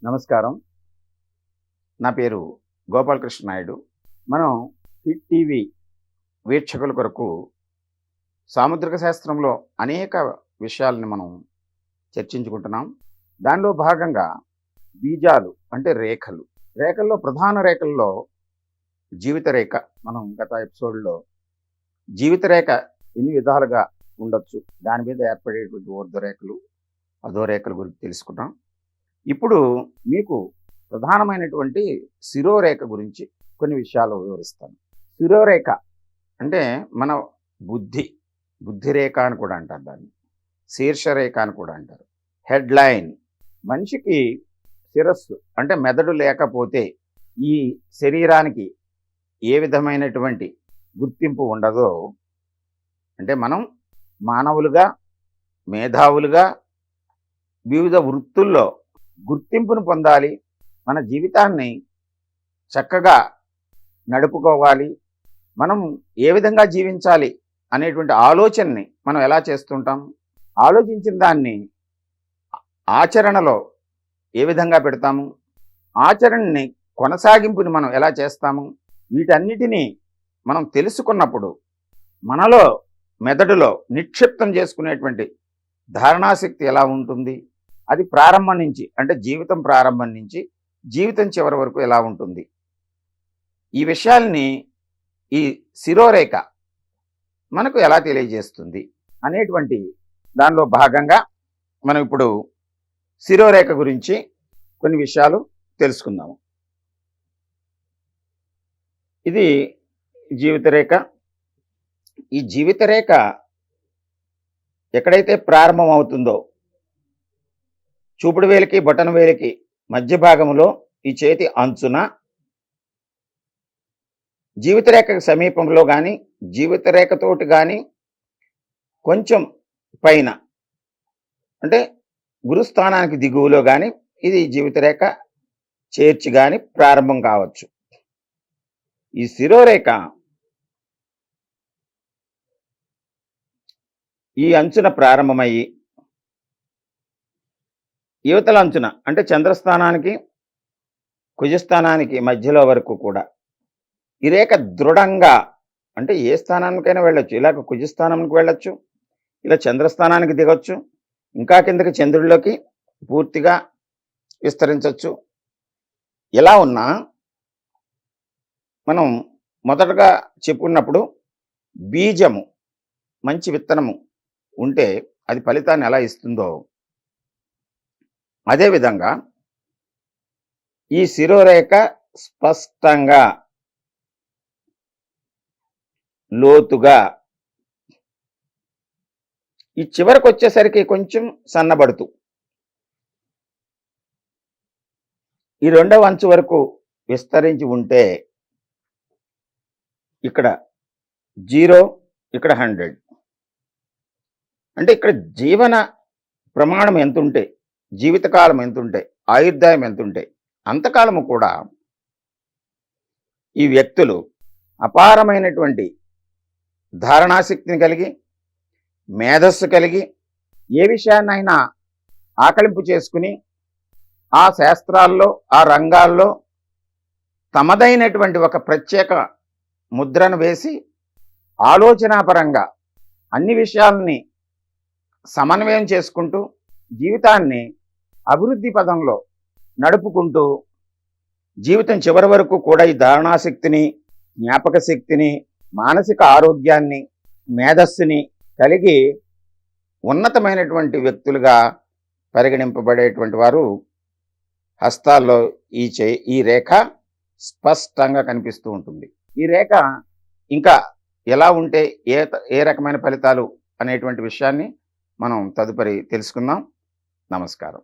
నమస్కారం. నా పేరు గోపాలకృష్ణ నాయుడు. మనం హిట్ టీవీ వీక్షకుల కొరకు సాముద్రిక శాస్త్రంలో అనేక విషయాలని మనం చర్చించుకుంటున్నాం. దానిలో భాగంగా బీజాలు అంటే రేఖలు. రేఖల్లో ప్రధాన రేఖల్లో జీవిత రేఖ. మనం గత ఎపిసోడ్లో జీవిత రేఖ ఎన్ని విధాలుగా ఉండొచ్చు, దాని మీద ఏర్పడేటువంటి ఊర్ధ్వరేఖలు, అధోరేఖల గురించి తెలుసుకున్నాం. ఇప్పుడు మీకు ప్రధానమైనటువంటి శిరోరేఖ గురించి కొన్ని విషయాలు వివరిస్తాను. శిరోరేఖ అంటే మన బుద్ధిరేఖ అని కూడా అంటారు, దాన్ని శీర్షరేఖ అని కూడా అంటారు. Head line. మనిషికి శిరస్సు అంటే మెదడు లేకపోతే ఈ శరీరానికి ఏ విధమైనటువంటి గుర్తింపు ఉండదో, అంటే మనం మానవులుగా, మేధావులుగా వివిధ వృత్తుల్లో గుర్తింపును పొందాలి, మన జీవితాన్ని చక్కగా నడుపుకోవాలి, మనం ఏ విధంగా జీవించాలి అనేటువంటి ఆలోచనని మనం ఎలా చేస్తుంటాం, ఆలోచించిన దాన్ని ఆచరణలో ఏ విధంగా పెడతాము, ఆచరణని కొనసాగింపుని మనం ఎలా చేస్తాము, వీటన్నిటినీ మనం తెలుసుకున్నప్పుడు మనలో మెదడులో నిక్షిప్తం చేసుకునేటువంటి ధారణాశక్తి ఎలా ఉంటుంది, అది ప్రారంభం నుంచి అంటే జీవితం ప్రారంభం నుంచి జీవితం చివరి వరకు ఎలా ఉంటుంది, ఈ విషయాల్ని ఈ శిరోరేఖ మనకు ఎలా తెలియజేస్తుంది అనేటువంటి దానిలో భాగంగా మనం ఇప్పుడు శిరోరేఖ గురించి కొన్ని విషయాలు తెలుసుకుందాము. ఇది జీవితరేఖ. ఈ జీవితరేఖ ఎక్కడైతే ప్రారంభం అవుతుందో, చూపుడు వేలికి బొటన వేలికి మధ్య భాగంలో ఈ చేతి అంచున జీవితరేఖకు సమీపంలో కానీ జీవితరేఖతోటి కానీ కొంచెం పైన అంటే గురుస్థానానికి దిగువలో కానీ ఇది జీవితరేఖ చేర్చి కానీ ప్రారంభం కావచ్చు. ఈ శిరోరేఖ ఈ అంచున ప్రారంభమయ్యి యువతల అంచున అంటే చంద్రస్థానానికి కుజస్థానానికి మధ్యలో వరకు కూడా ఈ రేఖ దృఢంగా అంటే ఏ స్థానానికైనా వెళ్ళొచ్చు. ఇలాగ కుజస్థానానికి వెళ్ళొచ్చు, ఇలా చంద్రస్థానానికి దిగొచ్చు, ఇంకా కిందకి చంద్రుడిలోకి పూర్తిగా విస్తరించవచ్చు. ఎలా ఉన్నా మనం మొదటగా చెప్పుకున్నప్పుడు బీజము మంచి విత్తనము ఉంటే అది ఫలితాన్ని ఎలా ఇస్తుందో, అదేవిధంగా ఈ శిరోరేఖ స్పష్టంగా లోతుగా ఈ చివరికి వచ్చేసరికి కొంచెం సన్నబడుతూ ఈ రెండవ అంచు వరకు విస్తరించి ఉంటే ఇక్కడ 0, ఇక్కడ 100. అంటే ఇక్కడ జీవన ప్రమాణం ఎంతుంటే, జీవితకాలం ఎంతుంటే, ఆయుర్దాయం ఎంతుంటే అంతకాలము కూడా ఈ వ్యక్తులు అపారమైనటువంటి ధారణాశక్తిని కలిగి, మేధస్సు కలిగి, ఏ విషయాన్నైనా ఆకలింపు చేసుకుని ఆ శాస్త్రాల్లో, ఆ రంగాల్లో తమదైనటువంటి ఒక ప్రత్యేక ముద్రను వేసి ఆలోచనాపరంగా అన్ని విషయాలని సమన్వయం చేసుకుంటూ జీవితాన్ని అభివృద్ధి పదంలో నడుపుకుంటూ జీవితం చివరి వరకు కూడా ఈ ధారణాశక్తిని, జ్ఞాపక శక్తిని, మానసిక ఆరోగ్యాన్ని, మేధస్సుని కలిగి ఉన్నతమైనటువంటి వ్యక్తులుగా పరిగణింపబడేటువంటి వారు హస్తాల్లో ఈ రేఖ స్పష్టంగా కనిపిస్తూ ఉంటుంది. ఈ రేఖ ఇంకా ఎలా ఉంటే ఏ రకమైన ఫలితాలు అనేటువంటి విషయాన్ని మనం తదుపరి తెలుసుకుందాం. నమస్కారం.